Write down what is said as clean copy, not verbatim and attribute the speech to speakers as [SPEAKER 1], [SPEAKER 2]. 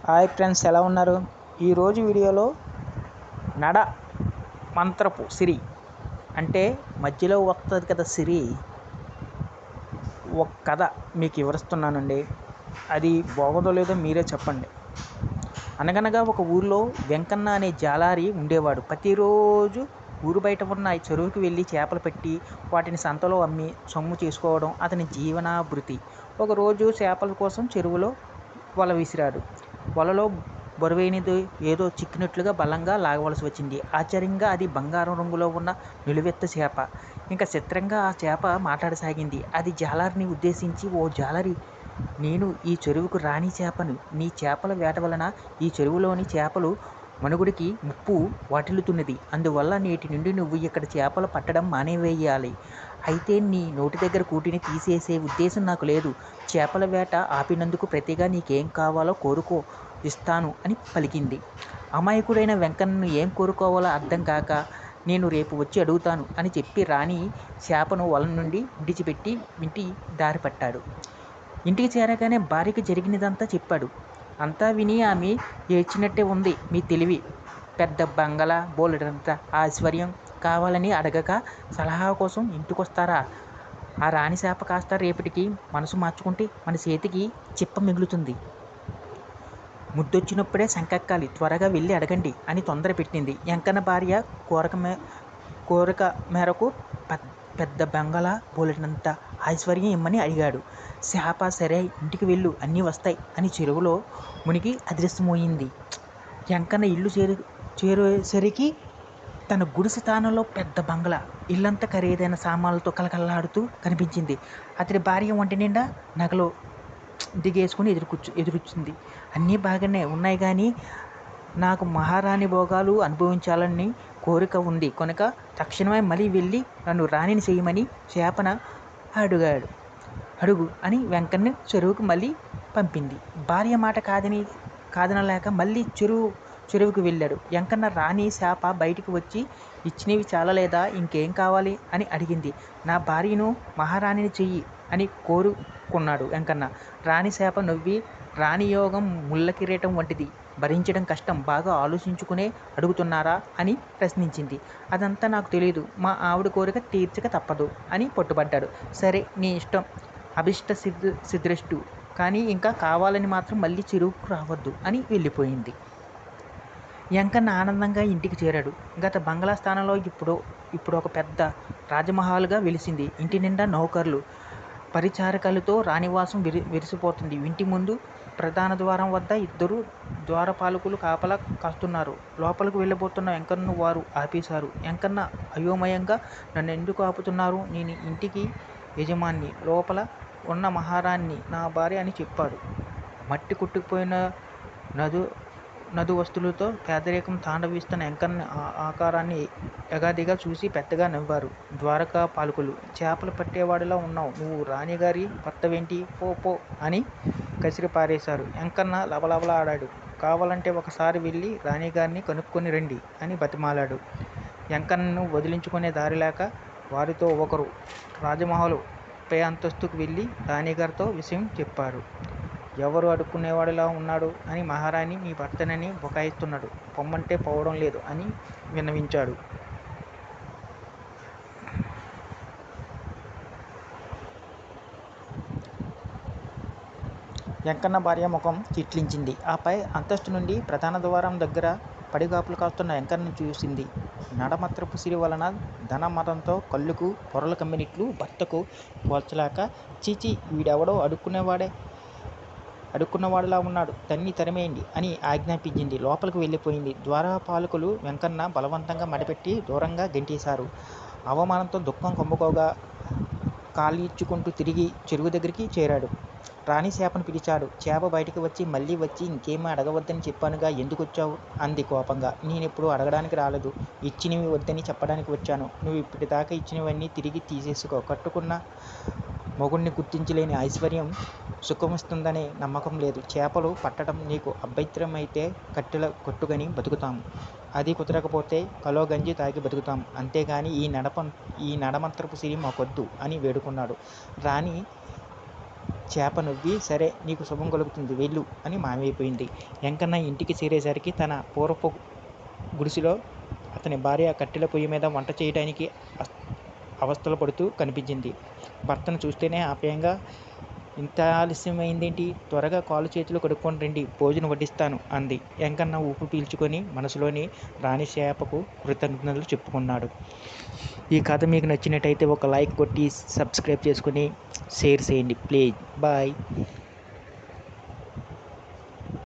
[SPEAKER 1] Hi friends, ఎలా ఉన్నారు? ఈరోజు వీడియోలో నడ మంత్రపు సిరి అంటే మధ్యలో వస్తుంది కదా సిరి, ఒక కథ మీకు వివరిస్తున్నానండి. అది బాగోదో లేదో మీరే చెప్పండి. అనగనగా ఒక ఊరిలో వెంకన్న అనే జాలారి ఉండేవాడు. ప్రతిరోజు ఊరు బయట ఉన్న చెరువుకి వెళ్ళి చేపలు పెట్టి వాటిని సంతలో అమ్మి సొమ్ము చేసుకోవడం అతని జీవనాభృతి. ఒకరోజు చేపల కోసం చెరువులో వల విసిరాడు. వలలో బరువైనది ఏదో చిక్కినట్లుగా బలంగా లాగవలసి వచ్చింది. ఆశ్చర్యంగా అది బంగారం రంగులో ఉన్న నిలువెత్తు చేప. ఇంకా చిత్రంగా ఆ చేప మాట్లాడసాగింది. అది జాలరిని ఉద్దేశించి, ఓ జాలరి, నేను ఈ చెరువుకు రాణి చేపను. నీ చేపల వేట వలన ఈ చెరువులోని చేపలు మనుగుడికి ముప్పు వాటిల్లుతున్నది. అందువల్ల నేటి నుండి నువ్వు ఇక్కడ చేపలు పట్టడం మానేవేయాలి. అయితే నీ నోటి దగ్గర కూటిని తీసేసే ఉద్దేశం నాకు లేదు. చేపల వేట ఆపినందుకు ప్రతిగా నీకేం కావాలో కోరుకో, ఇస్తాను అని పలికింది. అమాయకుడైన వెంకన్నను ఏం కోరుకోవాలో అర్థం కాక, నేను రేపు వచ్చి అడుగుతాను అని చెప్పి రాణి చేపను వల నుండి విడిచిపెట్టి ఇంటి దారి పట్టాడు. ఇంటికి చేరగానే భార్యకి జరిగినదంతా చెప్పాడు. అంతా విని ఆమె ఏడ్చినట్టే ఉంది. మీ తెలివి, పెద్ద బంగళా, బోలెడంత ఐశ్వర్యం కావాలని అడగక సలహా కోసం ఇంటికొస్తారా? ఆ రాణి చేప కాస్త రేపటికి మనసు మార్చుకుంటే మన చేతికి చిప్ప మిగులుతుంది. ముద్దొచ్చినప్పుడే సంకెక్కాలి, త్వరగా వెళ్ళి అడగండి అని తొందర పెట్టింది. వెంకన్న భార్య కోరిక మేరకు పెద్ద బంగళా, బోలెడంత ఐశ్వర్యం ఇమ్మని అడిగాడు. చేప సరే, ఇంటికి వెళ్ళు, అన్నీ వస్తాయి అని చెరువులో మునిగి అదృశ్యమోయింది. వెంకన్న ఇల్లు చేరేసరికి తన గుడిసె స్థానంలో పెద్ద బంగళా, ఇల్లంతా ఖరీదైన సామాన్లతో కలకల్లాడుతూ కనిపించింది. అతడి భార్య ఒంటి నిండా నగలు దిగేసుకుని ఎదురొచ్చింది. అన్నీ బాగానే ఉన్నాయి, కానీ నాకు మహారాణి భోగాలు అనుభవించాలని కోరిక ఉంది కనుక తక్షణమే మళ్ళీ వెళ్ళి నన్ను రాణిని చేయమని చేపన అడుగు అని వెంకన్న చెరువుకు మళ్ళీ పంపింది. భార్య మాట కాదనలేక మళ్ళీ చెరువుకు వెళ్ళాడు. వెంకన్న రాణి చేప బయటికి వచ్చి, ఇచ్చినవి చాలలేదా, ఇంకేం కావాలి అని అడిగింది. నా భార్యను మహారాణిని చెయ్యి అని కోరుకున్నాడు వెంకన్న. రాణి చేప నవ్వి, రాణి యోగం ముళ్ళ కిరీటం వంటిది, భరించడం కష్టం, బాగా ఆలోచించుకునే అడుగుతున్నారా అని ప్రశ్నించింది. అదంతా నాకు తెలియదు, మా ఆవిడ కోరిక తీర్చక తప్పదు అని పట్టుబడ్డాడు. సరే, నీ ఇష్టం, అభిష్ట సిద్ధిరస్తు, కానీ ఇంకా కావాలని మాత్రం మళ్ళీ చెరువుకు రావద్దు అని వెళ్ళిపోయింది. వెంకన్న ఆనందంగా ఇంటికి చేరాడు. గత బంగ్లా స్థానంలో ఇప్పుడు ఒక పెద్ద రాజమహల్గా వెలిసింది. ఇంటి నిండా నౌకర్లు, పరిచారకులతో రాణివాసం విరిసిపోతుంది. ఇంటి ముందు ప్రధాన ద్వారం వద్ద 2 ద్వారపాలకులు కాపలా కాస్తున్నారు. లోపలికి వెళ్ళబోతున్న వెంకన్నను వారు ఆపేశారు. వెంకన్న అయోమయంగా, నన్ను ఎందుకు ఆపుతున్నారు? నేను ఇంటికి యజమాని, లోపల ఉన్న మహారాణి నా భార్య అని చెప్పాడు. మట్టి కొట్టుకుపోయిన నదు వస్తువులతో పేదరికం తాండవిస్తున్న వెంకన్న ఆకారాన్ని ఎగాదిగా చూసి పెద్దగా నవ్వారు ద్వారకా పాలకులు. చేపలు పట్టేవాడిలా ఉన్నావు, నువ్వు రాణిగారి భర్తవేంటి? పో అని కసిరి పారేశారు. వెంకన్న లబలబలా ఆడాడు. కావాలంటే ఒకసారి వెళ్ళి రాణిగారిని కనుక్కొని రండి అని బతిమాలాడు. వెంకన్నను వదిలించుకునే దారి లేక వారితో ఒకరు రాజమహల్ పై అంతస్తుకు వెళ్ళి రాణిగారితో విషయం చెప్పారు. ఎవరు అడుక్కునేవాడిలా ఉన్నాడు అని మహారాణి మీ భర్తనని బుకాయిస్తున్నాడు, పొమ్మంటే పోవడం లేదు అని విన్నవించాడు. వెంకన్న భార్య ముఖం చిట్లించింది. ఆపై అంతస్తు నుండి ప్రధాన ద్వారం దగ్గర పడిగాపులు కాస్తున్న వెంకన్నను చూసింది. నడమత్రపు సిరి వలన ధన మదంతో కళ్ళుకు పొరలు కమ్మినట్లు భర్తకు పోల్చలేక, చీచి, వీడెవడో అడుక్కున్నవాడిలా ఉన్నాడు, తరిమేయండి అని ఆజ్ఞాపించింది. లోపలికి వెళ్ళిపోయింది. ద్వారపాలకులు వెంకన్న బలవంతంగా మడిపెట్టి దూరంగా గెంటేశారు. అవమానంతో దుఃఖం కమ్ముకోగా కాళ్ళీడ్చుకుంటూ తిరిగి చెరువు దగ్గరికి చేరాడు. రాణి చేపను పిలిచాడు. చేప బయటికి వచ్చి, మళ్ళీ వచ్చి, ఇంకేమీ అడగవద్దని చెప్పానుగా, ఎందుకొచ్చావు అంది కోపంగా. నేనెప్పుడు అడగడానికి రాలేదు, ఇచ్చినవి వద్దని చెప్పడానికి వచ్చాను. నువ్వు ఇప్పటిదాకా ఇచ్చినవన్నీ తిరిగి తీసేసుకో. కట్టుకున్న మొగుణ్ణి గుర్తించలేని ఐశ్వర్యం సుఖమిస్తుందనే నమ్మకం లేదు. చేపలు పట్టడం నీకు అభ్యంతరమైతే కట్టుగని బతుకుతాము, అది కుదరకపోతే కలో గంజి తాగి బతుకుతాం, అంతేగాని ఈ నడమంత్రపు సిరి మాకొద్దు అని వేడుకున్నాడు. రాణి చేప నవ్వి సరే నీకు శుభం కలుగుతుంది వెళ్ళు అని మాయమైపోయింది. వెంకన్న ఇంటికి చేరేసరికి తన పూర్వపు గుడిసెలో అతని భార్య కట్టెల పొయ్యి మీద వంట చేయడానికి అవస్థలు పడుతూ కనిపించింది. భర్తను చూస్తేనే ఆప్యాయంగా ఇంత ఆలస్యమైందేంటి, త్వరగా కాళ్ళు చేతులు కడుక్కొని రండి, భోజనం వడ్డిస్తాను అంది. వెంకన్న ఊపు పీల్చుకొని మనసులోని రాణి చేపకు కృతజ్ఞతలు చెప్పుకున్నాడు. ఈ కథ మీకు నచ్చినట్టయితే ఒక లైక్ కొట్టి సబ్స్క్రైబ్ చేసుకుని షేర్ చేయండి ప్లీజ్. బాయ్.